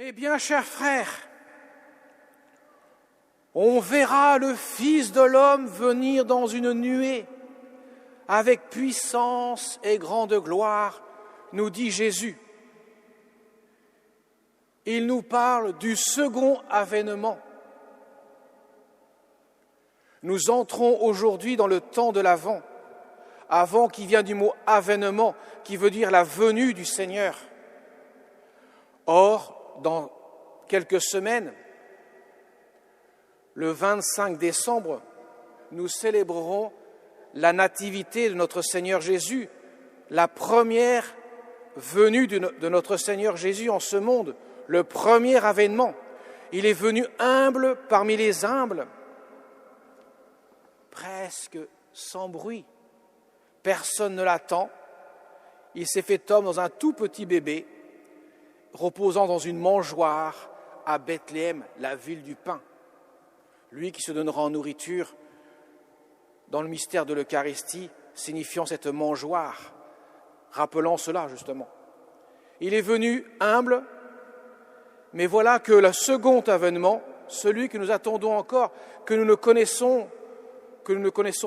Mais bien, chers frères, on verra le Fils de l'homme venir dans une nuée, avec puissance et grande gloire, nous dit Jésus. Il nous parle du second avènement. Nous entrons aujourd'hui dans le temps de l'Avent, Avant qui vient du mot avènement, qui veut dire la venue du Seigneur. Or, dans quelques semaines, le 25 décembre, nous célébrerons la nativité de notre Seigneur Jésus, la première venue de notre Seigneur Jésus en ce monde, le premier avènement. Il est venu humble parmi les humbles, presque sans bruit. Personne ne l'attend. Il s'est fait homme dans un tout petit bébé, reposant dans une mangeoire à Bethléem, la ville du pain. Lui qui se donnera en nourriture dans le mystère de l'Eucharistie, signifiant cette mangeoire, rappelant cela justement. Il est venu humble, mais voilà que le second avènement, celui que nous attendons encore, que nous ne connaissons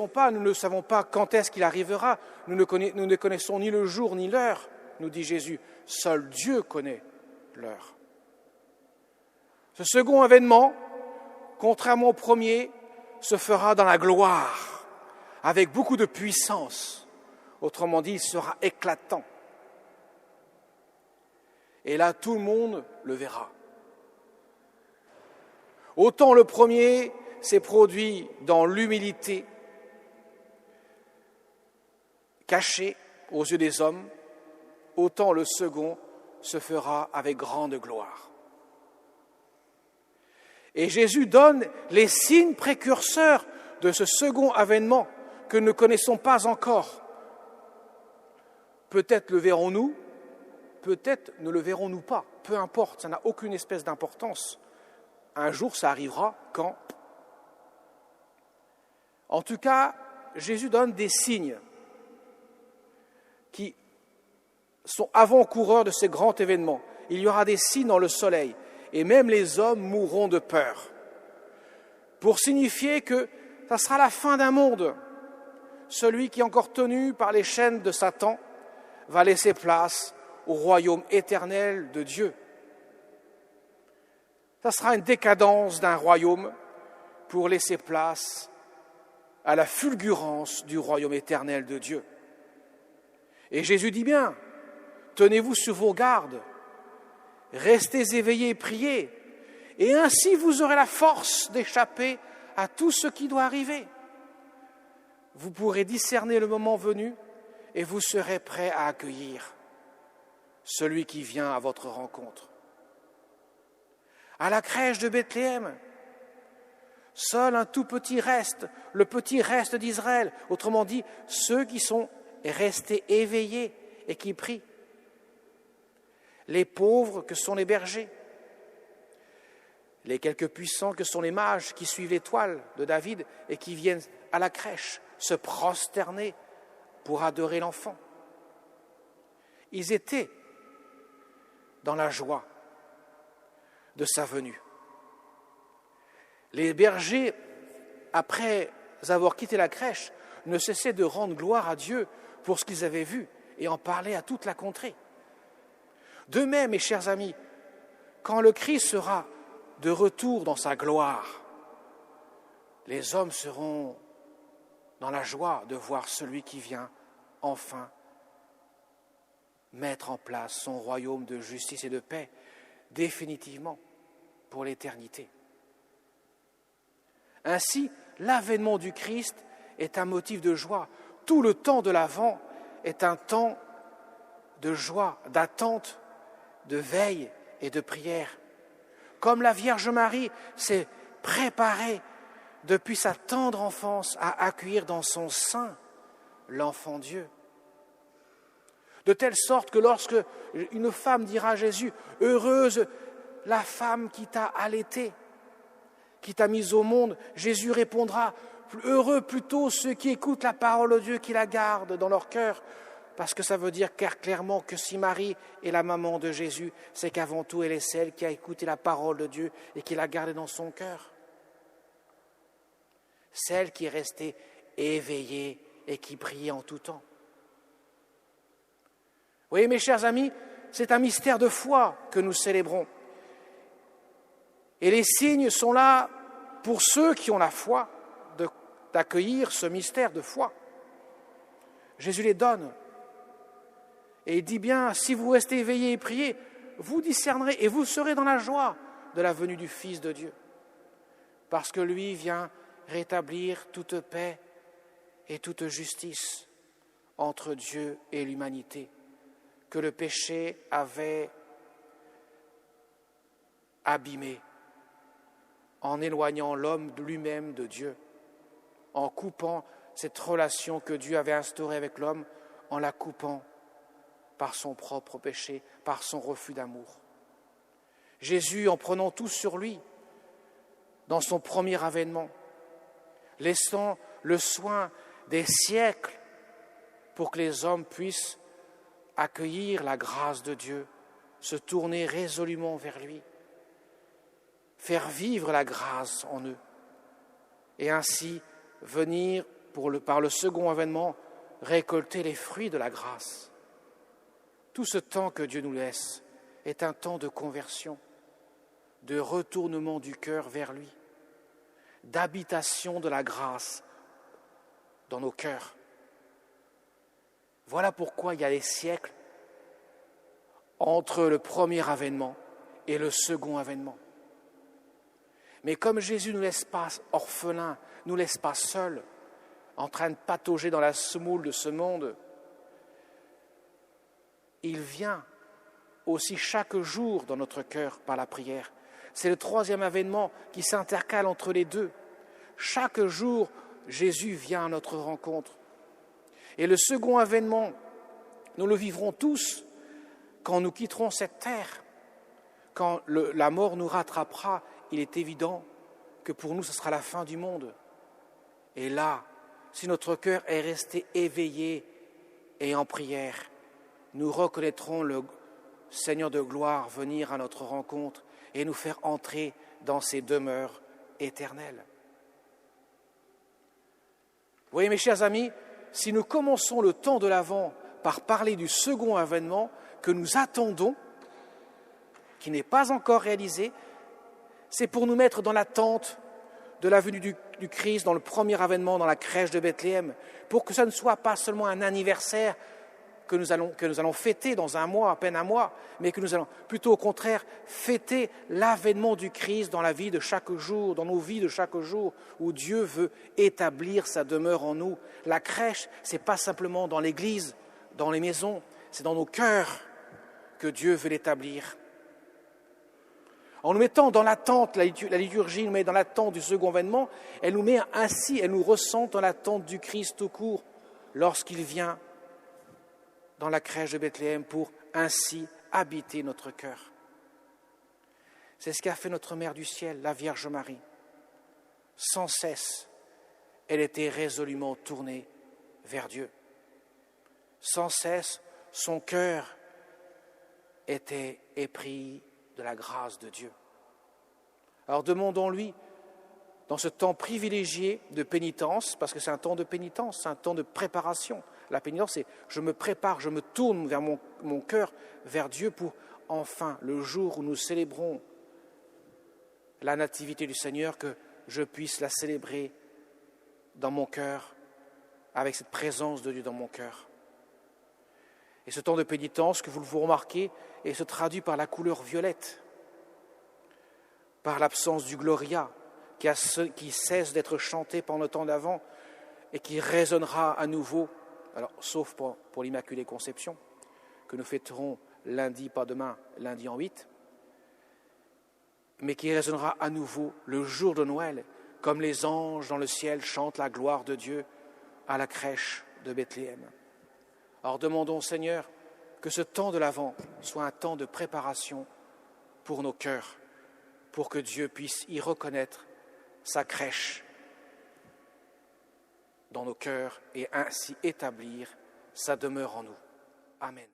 pas, nous ne savons pas quand est-ce qu'il arrivera, nous ne connaissons ni le jour ni l'heure, nous dit Jésus. Seul Dieu connaît l'heure. Ce second avènement, contrairement au premier, se fera dans la gloire, avec beaucoup de puissance. Autrement dit, il sera éclatant. Et là, tout le monde le verra. Autant le premier s'est produit dans l'humilité, caché aux yeux des hommes, autant le second se fera avec grande gloire. Et Jésus donne les signes précurseurs de ce second avènement que nous ne connaissons pas encore. Peut-être le verrons-nous, peut-être ne le verrons-nous pas, peu importe, ça n'a aucune espèce d'importance. Un jour, ça arrivera, quand ? En tout cas, Jésus donne des signes qui sont avant-coureurs de ces grands événements. Il y aura des signes dans le soleil, et même les hommes mourront de peur, pour signifier que ça sera la fin d'un monde. Celui qui est encore tenu par les chaînes de Satan va laisser place au royaume éternel de Dieu. Ça sera une décadence d'un royaume pour laisser place à la fulgurance du royaume éternel de Dieu. Et Jésus dit bien, tenez-vous sur vos gardes, restez éveillés et priez, et ainsi vous aurez la force d'échapper à tout ce qui doit arriver. Vous pourrez discerner le moment venu et vous serez prêts à accueillir celui qui vient à votre rencontre. À la crèche de Bethléem, seul un tout petit reste, le petit reste d'Israël, autrement dit, ceux qui sont restés éveillés et qui prient. Les pauvres que sont les bergers, les quelques puissants que sont les mages qui suivent l'étoile de David et qui viennent à la crèche se prosterner pour adorer l'enfant. Ils étaient dans la joie de sa venue. Les bergers, après avoir quitté la crèche, ne cessaient de rendre gloire à Dieu pour ce qu'ils avaient vu et en parler à toute la contrée. De même, mes chers amis, quand le Christ sera de retour dans sa gloire, les hommes seront dans la joie de voir celui qui vient enfin mettre en place son royaume de justice et de paix définitivement pour l'éternité. Ainsi, l'avènement du Christ est un motif de joie. Tout le temps de l'Avent est un temps de joie, d'attente, de veille et de prière. Comme la Vierge Marie s'est préparée depuis sa tendre enfance à accueillir dans son sein l'enfant Dieu. De telle sorte que lorsque une femme dira à Jésus « Heureuse la femme qui t'a allaité, qui t'a mise au monde », Jésus répondra « Heureux plutôt ceux qui écoutent la parole de Dieu, qui la gardent dans leur cœur, parce que ça veut dire clairement que si Marie est la maman de Jésus, c'est qu'avant tout, elle est celle qui a écouté la parole de Dieu et qui l'a gardée dans son cœur. Celle qui est restée éveillée et qui priait en tout temps. Vous voyez, mes chers amis, c'est un mystère de foi que nous célébrons. Et les signes sont là pour ceux qui ont la foi d'accueillir ce mystère de foi. Jésus les donne. Et il dit bien, si vous restez éveillés et priez, vous discernerez et vous serez dans la joie de la venue du Fils de Dieu. Parce que lui vient rétablir toute paix et toute justice entre Dieu et l'humanité, que le péché avait abîmé, en éloignant l'homme de lui-même de Dieu, en coupant cette relation que Dieu avait instaurée avec l'homme, en la coupant par son propre péché, par son refus d'amour. Jésus, en prenant tout sur lui, dans son premier avènement, laissant le soin des siècles pour que les hommes puissent accueillir la grâce de Dieu, se tourner résolument vers lui, faire vivre la grâce en eux, et ainsi venir, par le second avènement, récolter les fruits de la grâce. Tout ce temps que Dieu nous laisse est un temps de conversion, de retournement du cœur vers lui, d'habitation de la grâce dans nos cœurs. Voilà pourquoi il y a des siècles entre le premier avènement et le second avènement. Mais comme Jésus ne nous laisse pas orphelins, ne nous laisse pas seuls, en train de patauger dans la semoule de ce monde, il vient aussi chaque jour dans notre cœur par la prière. C'est le troisième avènement qui s'intercale entre les deux. Chaque jour, Jésus vient à notre rencontre. Et le second avènement, nous le vivrons tous quand nous quitterons cette terre. Quand la mort nous rattrapera, il est évident que pour nous, ce sera la fin du monde. Et là, si notre cœur est resté éveillé et en prière, nous reconnaîtrons le Seigneur de gloire venir à notre rencontre et nous faire entrer dans ses demeures éternelles. Vous voyez, mes chers amis, si nous commençons le temps de l'Avent par parler du second avènement que nous attendons, qui n'est pas encore réalisé, c'est pour nous mettre dans l'attente de la venue du Christ dans le premier avènement dans la crèche de Bethléem, pour que ça ne soit pas seulement un anniversaire que nous allons fêter dans un mois, à peine un mois, mais que nous allons plutôt au contraire fêter l'avènement du Christ dans la vie de chaque jour, dans nos vies de chaque jour, où Dieu veut établir sa demeure en nous. La crèche, c'est pas simplement dans l'église, dans les maisons, c'est dans nos cœurs que Dieu veut l'établir. En nous mettant dans l'attente, la liturgie nous met dans l'attente du second avènement, elle nous met ainsi, elle nous ressent dans l'attente du Christ tout court, lorsqu'il vient dans la crèche de Bethléem pour ainsi habiter notre cœur. C'est ce qu'a fait notre Mère du ciel, la Vierge Marie. Sans cesse, elle était résolument tournée vers Dieu. Sans cesse, son cœur était épris de la grâce de Dieu. Alors demandons-lui, dans ce temps privilégié de pénitence, parce que c'est un temps de pénitence, c'est un temps de préparation. La pénitence, c'est je me prépare, je me tourne vers mon cœur, vers Dieu pour enfin, le jour où nous célébrons la nativité du Seigneur, que je puisse la célébrer dans mon cœur, avec cette présence de Dieu dans mon cœur. Et ce temps de pénitence, que vous remarquez, se traduit par la couleur violette, par l'absence du Gloria, qui cesse d'être chanté pendant le temps d'avant et qui résonnera à nouveau, alors sauf pour l'Immaculée Conception, que nous fêterons lundi, pas demain, lundi en 8, mais qui résonnera à nouveau le jour de Noël, comme les anges dans le ciel chantent la gloire de Dieu à la crèche de Bethléem. Alors demandons au Seigneur que ce temps de l'Avent soit un temps de préparation pour nos cœurs, pour que Dieu puisse y reconnaître sa crèche dans nos cœurs et ainsi établir sa demeure en nous. Amen.